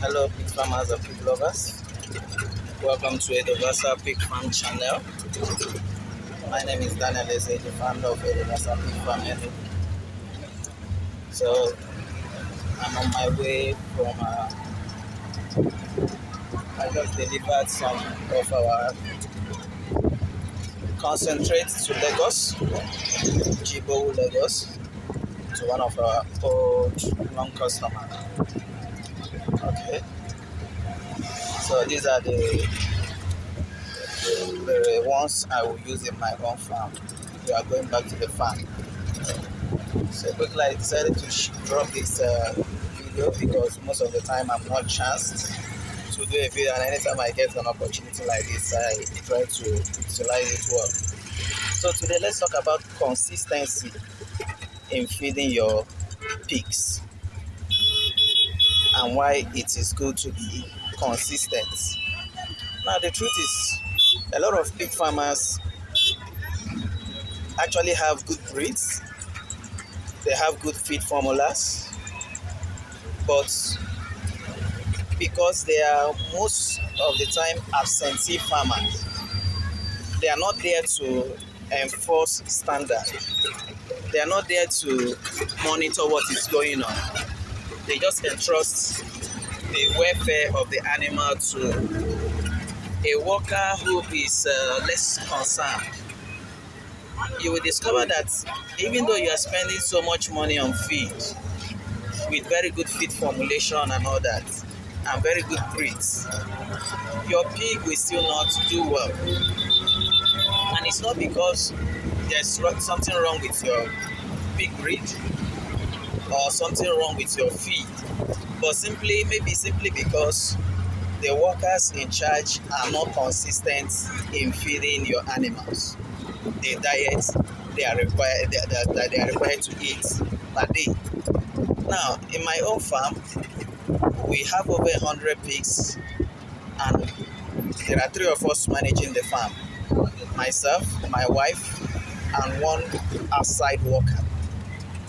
Hello, pig farmers and pig lovers. Welcome to Edovasal Pig Farm channel. My name is Daniel Eze, the founder of Edovasal Pig Farm. So I'm on my way from. I just delivered some of our concentrate to Lagos, Jibo, Lagos, to one of our old long customers. Okay. So these are the ones I will use in my own farm. We are going back to the farm. So quickly I decided to drop this video because most of the time I'm not chanced to do a video, and anytime I get an opportunity like this, I try to utilize it well. So today let's talk about consistency in feeding your pigs and why it is good to be consistent. Now the truth is, a lot of pig farmers actually have good breeds, they have good feed formulas, but because they are most of the time absentee farmers, they are not there to enforce standard. They are not there to monitor what is going on. They just entrust the welfare of the animal to a worker who is less concerned. You will discover that even though you are spending so much money on feed, with very good feed formulation and all that, and very good breeds, your pig will still not do well. And it's not because there's something wrong with your pig breed or something wrong with your feed, but maybe simply because the workers in charge are not consistent in feeding your animals the diet they are required to eat per day. Now, in my own farm, we have over 100 pigs, and there are 3 of us managing the farm: myself, my wife, and one outside worker.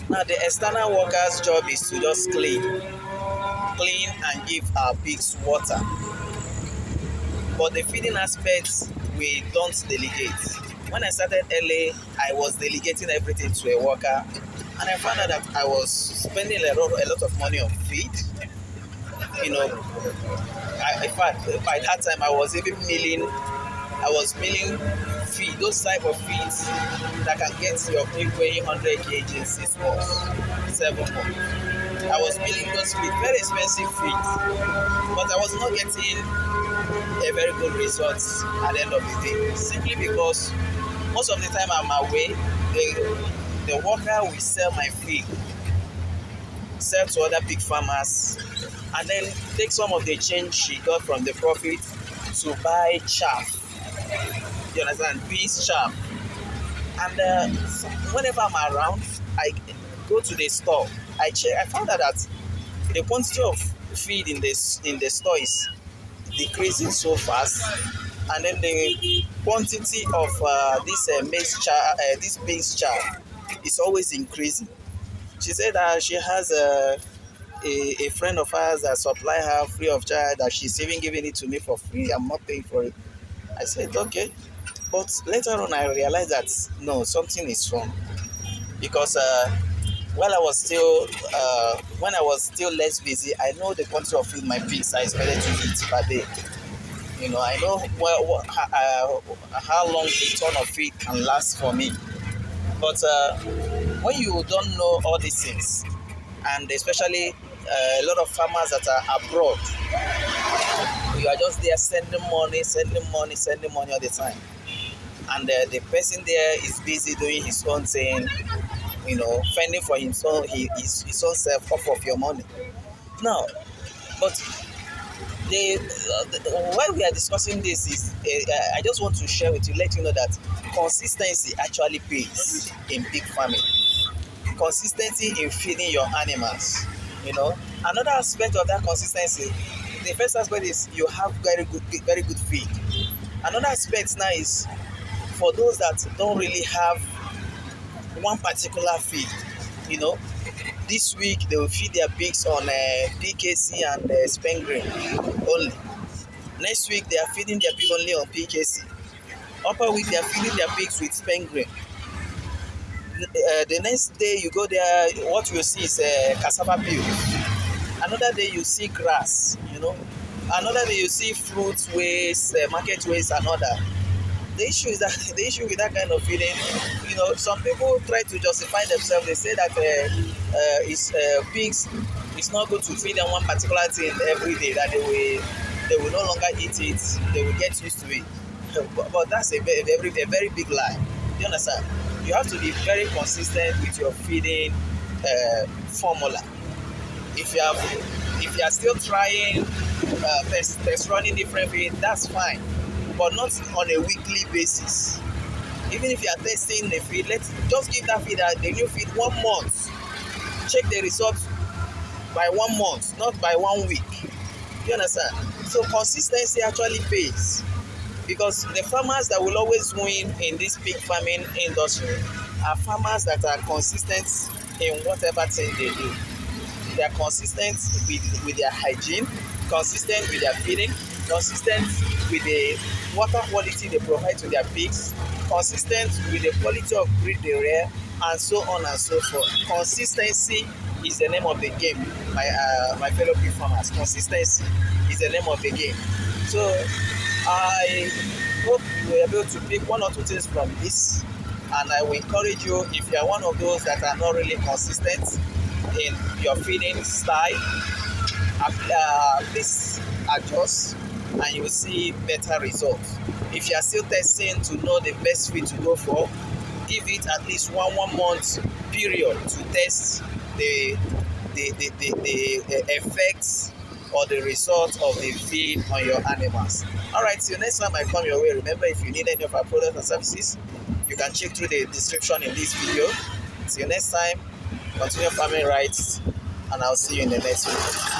Now, the external worker's job is to just clean and give our pigs water. But the feeding aspects, we don't delegate. When I started early, I was delegating everything to a worker, and I found out that I was spending a lot of money on feed. In fact, by that time, I was milling feed, those type of feeds that can get your pig weighing 100 kg in 6 months, 7 months. I was milling those feed, very expensive feed, but I was not getting a very good result at the end of the day, simply because most of the time I'm away, the worker will sell my feed, sell to other pig farmers, and then take some of the change she got from the profit to buy chaff. You understand? Beans chaff. And whenever I'm around, I go to the store. I check. I found out that the quantity of feed in the store is decreasing so fast, and then the quantity of this beans chaff is always increasing. She said that she has a friend of hers that supply her free of charge, that she's even giving it to me for free. I'm not paying for it. I said okay, but later on I realized that no, something is wrong, because when I was still less busy, I know the quantity of feed my pigs are expected to eat per day. I know how long a ton of feed can last for me. But when you don't know all these things, and especially a lot of farmers that are abroad, you are just there sending money all the time, and the person there is busy doing his own thing, fending for his own self off of your money. Now, but while we are discussing this, is I just want to share with you, let you know that consistency actually pays in pig farming. Consistency in feeding your animals. Another aspect of that consistency, the first aspect is you have very good feed. Another aspect now is for those that don't really have one particular feed. This week they will feed their pigs on PKC and Spengrain only. Next week they are feeding their pig only on PKC. Upper week they are feeding their pigs with Spengrain. The next day you go there, what you see is cassava peel. Another day you see grass, Another day you see fruit waste, market waste, and other. The issue is that the issue with that kind of feeding, some people try to justify themselves. They say that it's pigs. It's not good to feed them one particular thing every day. That they will no longer eat it. They will get used to it. But that's a very big lie. You understand? You have to be very consistent with your feeding formula. If you are still trying test running different feed, that's fine, but not on a weekly basis. Even if you are testing the feed, let's just give that feed the new feed 1 month. Check the results by 1 month, not by 1 week. You understand? So consistency actually pays, because the farmers that will always win in this pig farming industry are farmers that are consistent in whatever thing they do. They are consistent with their hygiene, consistent with their feeding, consistent with the water quality they provide to their pigs, consistent with the quality of breed they rear, and so on and so forth. Consistency is the name of the game, my fellow pig farmers. Consistency is the name of the game. So I hope you were able to pick 1 or 2 things from this, and I will encourage you, if you are one of those that are not really consistent in your feeding style, please adjust and you will see better results. If you are still testing to know the best feed to go for, give it at least 1 month period to test the effects or the results of the feed on your animals. Alright, till next time I come your way, remember, if you need any of our products and services, you can check through the description in this video. Till next time, continue farming right, and I'll see you in the next video.